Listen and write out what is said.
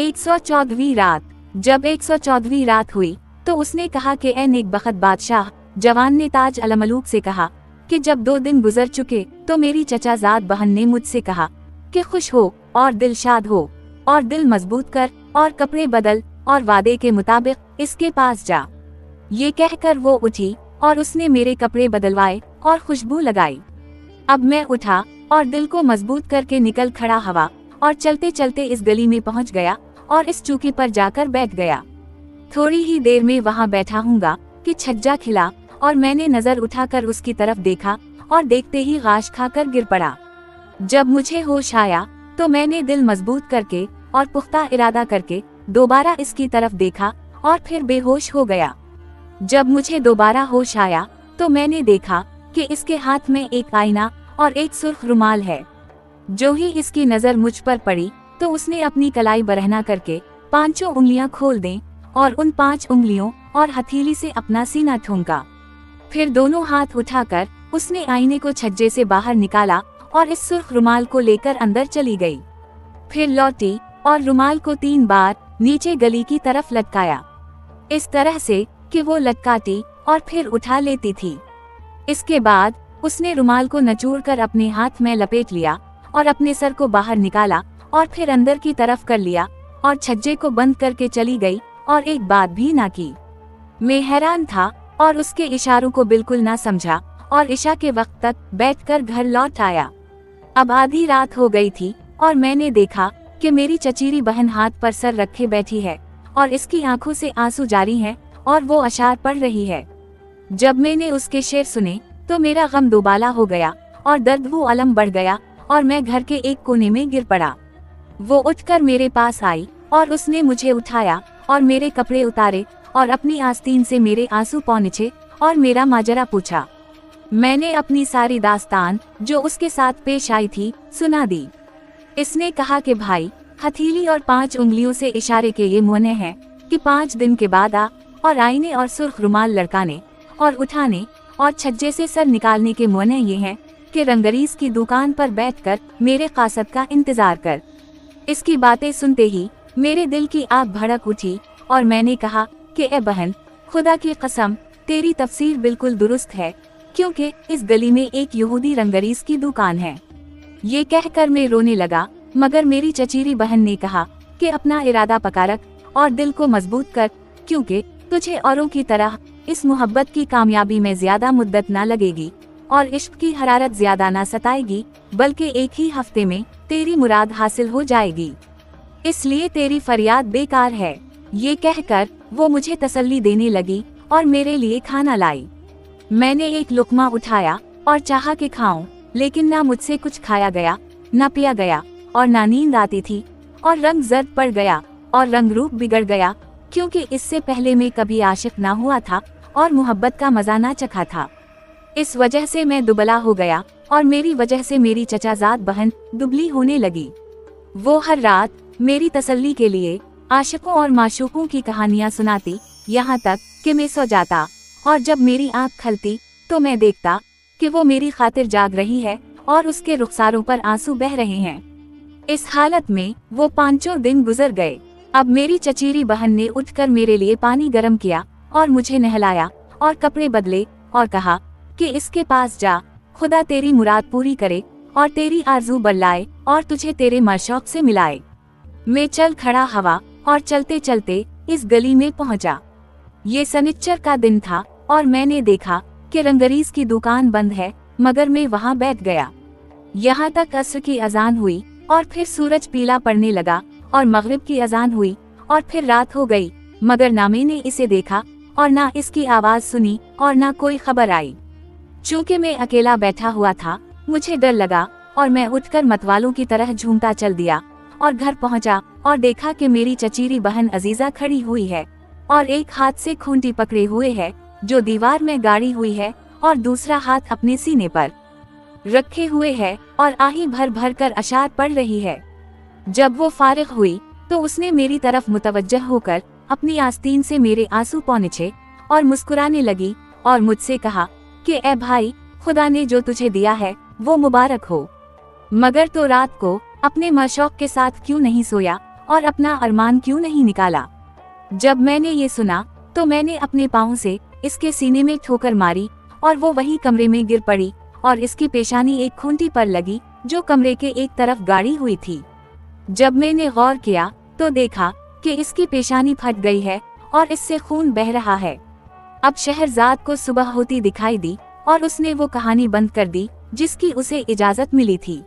114वीं रात। जब 114वीं रात हुई तो उसने कहा कि ए नेक बख्त बादशाह, जवान ने ताज अलमलूक से कहा कि जब 2 दिन गुजर चुके तो मेरी चचाजाद बहन ने मुझसे कहा कि खुश हो और दिलशाद हो और दिल मजबूत कर और कपड़े बदल और वादे के मुताबिक इसके पास जा। ये कहकर वो उठी और उसने मेरे कपड़े बदलवाए और खुशबू लगाई। अब मैं उठा और दिल को मजबूत करके निकल खड़ा हवा और चलते चलते इस गली में पहुंच गया और इस चौकी पर जाकर बैठ गया। थोड़ी ही देर में वहां बैठा हूँगा कि छज्जा खिला और मैंने नजर उठाकर उसकी तरफ देखा और देखते ही गाश खाकर गिर पड़ा। जब मुझे होश आया तो मैंने दिल मजबूत करके और पुख्ता इरादा करके दोबारा इसकी तरफ देखा और फिर बेहोश हो गया। जब मुझे दोबारा होश आया तो मैंने देखा कि इसके हाथ में एक आईना और एक सुर्ख रुमाल है। जो ही इसकी नजर मुझ पर पड़ी तो उसने अपनी कलाई बरहना करके 5 उंगलियां खोल दें और उन 5 उंगलियों और हथेली से अपना सीना ठूंका। फिर दोनों हाथ उठाकर उसने आईने को छज्जे से बाहर निकाला और इस सुर्ख रुमाल को लेकर अंदर चली गई। फिर लौटी और रुमाल को 3 बार नीचे गली की तरफ लटकाया, इस तरह से कि वो लटकाती और फिर उठा लेती थी। इसके बाद उसने रुमाल को नचोड़कर अपने हाथ में लपेट लिया और अपने सर को बाहर निकाला और फिर अंदर की तरफ कर लिया और छज्जे को बंद करके चली गई और एक बात भी ना की। मैं हैरान था और उसके इशारों को बिल्कुल ना समझा और इशा के वक्त तक बैठकर घर लौट आया। अब आधी रात हो गई थी और मैंने देखा कि मेरी चचेरी बहन हाथ पर सर रखे बैठी है और इसकी आंखों से आंसू जारी हैं और वो अशार पढ़ रही है। जब मैंने उसके शेर सुने तो मेरा गम दोबाला हो गया और दर्द वो अलम बढ़ गया और मैं घर के एक कोने में गिर पड़ा। वो उठकर मेरे पास आई और उसने मुझे उठाया और मेरे कपड़े उतारे और अपनी आस्तीन से मेरे आंसू पहुंचे और मेरा माजरा पूछा। मैंने अपनी सारी दास्तान जो उसके साथ पेश आई थी सुना दी। इसने कहा कि भाई, हथेली और 5 उंगलियों से इशारे के ये मुने हैं कि 5 दिन के बाद आ और आईने और सुर्ख रुमाल लड़काने और उठाने और छज्जे से सर निकालने के मुने ये हैं कि रंगरीज की दुकान पर बैठकर मेरे कासद का इंतजार कर। इसकी बातें सुनते ही मेरे दिल की आग भड़क उठी और मैंने कहा कि ए बहन, खुदा की कसम तेरी तफसीर बिल्कुल दुरुस्त है, क्योंकि इस गली में एक यहूदी रंगरीज की दुकान है। ये कहकर मैं रोने लगा, मगर मेरी चचेरी बहन ने कहा कि अपना इरादा पक्का रख और दिल को मजबूत कर, क्योंकि तुझे औरों की तरह इस मोहब्बत की कामयाबी में ज्यादा मुद्दत ना लगेगी और इश्क की हरारत ज्यादा ना सताएगी, बल्कि एक ही हफ्ते में तेरी मुराद हासिल हो जाएगी। इसलिए तेरी फरियाद बेकार है। ये कहकर वो मुझे तसल्ली देने लगी और मेरे लिए खाना लाई। मैंने एक लुकमा उठाया और चाहा कि खाऊं, लेकिन ना मुझसे कुछ खाया गया, ना पिया गया और ना नींद आती थी और रंग जर्द पड़ गया और रंग रूप बिगड़ गया, क्योंकि इससे पहले मैं कभी आशिक ना हुआ था और मोहब्बत का मजा ना चखा था। इस वजह से मैं दुबला हो गया और मेरी वजह से मेरी चचाजाद बहन दुबली होने लगी। वो हर रात मेरी तसल्ली के लिए आशिकों और माशूकों की कहानियां सुनाती, यहाँ तक कि मैं सो जाता और जब मेरी आंख खलती तो मैं देखता कि वो मेरी खातिर जाग रही है और उसके रुखसारों पर आंसू बह रहे हैं। इस हालत में वो 5 दिन गुजर गए। अब मेरी चचेरी बहन ने उठकर मेरे लिए पानी गर्म किया और मुझे नहलाया और कपड़े बदले और कहा कि इसके पास जा, खुदा तेरी मुराद पूरी करे और तेरी आरज़ू बदलाए और तुझे तेरे मशौक से मिलाए। मैं चल खड़ा हवा और चलते चलते इस गली में पहुंचा। ये सनिच्चर का दिन था और मैंने देखा कि रंगरीज की दुकान बंद है, मगर मैं वहां बैठ गया। यहाँ तक असर की अजान हुई और फिर सूरज पीला पड़ने लगा और मगरिब की अजान हुई और फिर रात हो गई, मगर ना मैंने इसे देखा और ना इसकी आवाज सुनी और ना कोई खबर आई। चूँकि मैं अकेला बैठा हुआ था, मुझे डर लगा और मैं उठकर मतवालों की तरह झूमता चल दिया और घर पहुंचा और देखा कि मेरी चचेरी बहन अजीजा खड़ी हुई है और एक हाथ से खूंटी पकड़े हुए है जो दीवार में गाड़ी हुई है और दूसरा हाथ अपने सीने पर रखे हुए है और आही भर भर कर अशार पढ़ रही है। जब वो फारिग हुई तो उसने मेरी तरफ मुतवज्जह होकर अपनी आस्तीन से मेरे आंसू पहुंचे और मुस्कुराने लगी और मुझसे कहा कि ए भाई, खुदा ने जो तुझे दिया है वो मुबारक हो, मगर तो रात को अपने मशौक के साथ क्यों नहीं सोया और अपना अरमान क्यों नहीं निकाला। जब मैंने ये सुना तो मैंने अपने पाँव से इसके सीने में ठोकर मारी और वो वही कमरे में गिर पड़ी और इसकी पेशानी एक खूंटी पर लगी जो कमरे के एक तरफ गाड़ी हुई थी। जब मैंने गौर किया तो देखा कि इसकी पेशानी फट गई है और इससे खून बह रहा है। अब शहरजाद को सुबह होती दिखाई दी और उसने वो कहानी बंद कर दी जिसकी उसे इजाजत मिली थी।